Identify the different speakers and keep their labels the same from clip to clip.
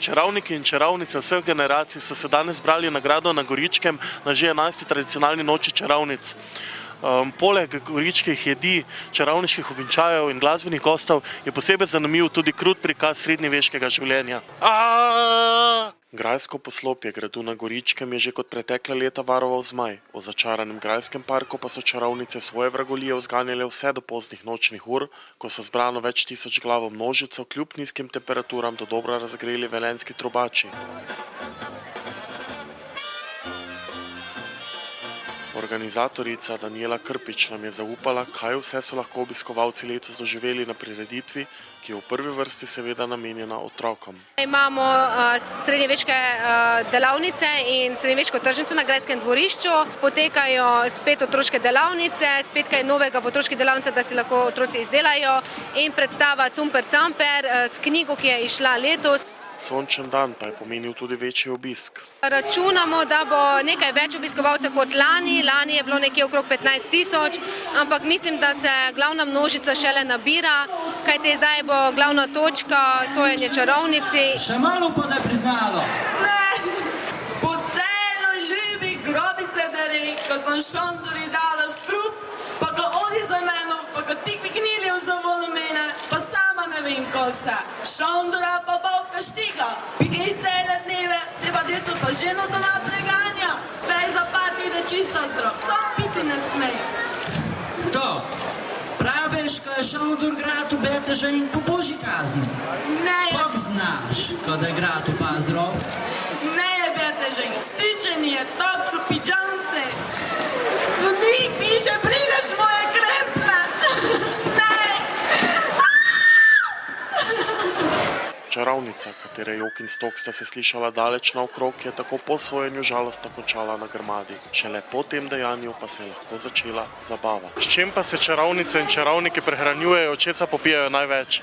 Speaker 1: Čarovniki in čarovnice vseh generacij so se danes zbrali na gradu na Goričkem na že 11. tradicionalni noči čarovnic. Poleg goričkih jedi, čarovniških običajev in glasbenih gostov je posebej zanimiv tudi krut prikaz srednjeveškega življenja. Grajsko poslopje gradu na Goričkem je že kot pretekla leta varoval zmaj. V začaranem grajskem parku pa so čarovnice svoje vragolije vzganjale vse do poznih nočnih ur, ko so zbrano več tisoč glavo množico kljub nizkim temperaturam dodobra razgreli velenjski trubači. Organizatorica Danijela Krpič nam je zaupala, kaj vse so lahko obiskovalci letos doživeli na prireditvi, ki je v prvi vrsti seveda namenjena otrokom.
Speaker 2: Imamo srednjeveške delavnice in srednjeveško tržnico na Grajskem dvorišču. Potekajo spet otroške delavnice, spet kaj novega v otroški delavnici, da si lahko otroci izdelajo, in predstava Cumper Camper s knjigo, ki je izšla letos.
Speaker 1: Sončen dan pa je pomenil tudi večji obisk.
Speaker 2: Računamo, da bo nekaj več obiskovalcev kot lani. Lani je bilo nekje okrog 15 tisoč, ampak mislim, da se glavna množica šele nabira, kajti zdaj bo glavna točka sojenje čarovnici.
Speaker 3: Še malo pa ne priznalo.
Speaker 4: Ne, po celoj ljubi grobi se deri, ko sem Šondori dala strup, pa ko oni za meno, pa ko ti kvignili v zavolu mene, pa sama ne vem ko se. Šondora pa bolka štiga, pigej cele dneve, treba djeco pa ženo doma preganja, vej za pat ide čista zdrav, sam piti ne smej.
Speaker 3: To, praviš, ko je Šondor grad v Beteže in po božji kazni.
Speaker 4: Ne je,
Speaker 3: Kako znaš, ko da je grad v Pazdrav?
Speaker 4: ne je Beteže, stičeni je, tak so piđance. Z njih ti še prideš moje kremple.
Speaker 1: Čarovnica, katere jok in stok sta se slišala daleč naokrog, je tako po sojenju žalostno končala na grmadi. Šele po tem dejanju pa se je lahko začela zabava. S čem pa se čarovnice in čarovniki prehranjujejo, česa popijajo največ?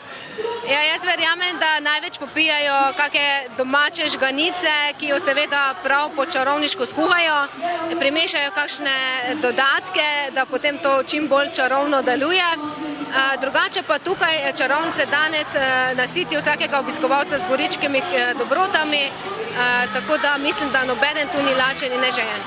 Speaker 2: Ja, jaz verjamem, da največ popijajo kakšne domače žganice, ki jo seveda prav po čarovniško skuhajo, primešajo kakšne dodatke, da potem to čim bolj čarovno deluje. Drugače pa tukaj čarovnice danes nasitijo vsakega obiskovalca z goričkimi dobrotami, tako da mislim, da nobeden tu ni lačen in nežejen.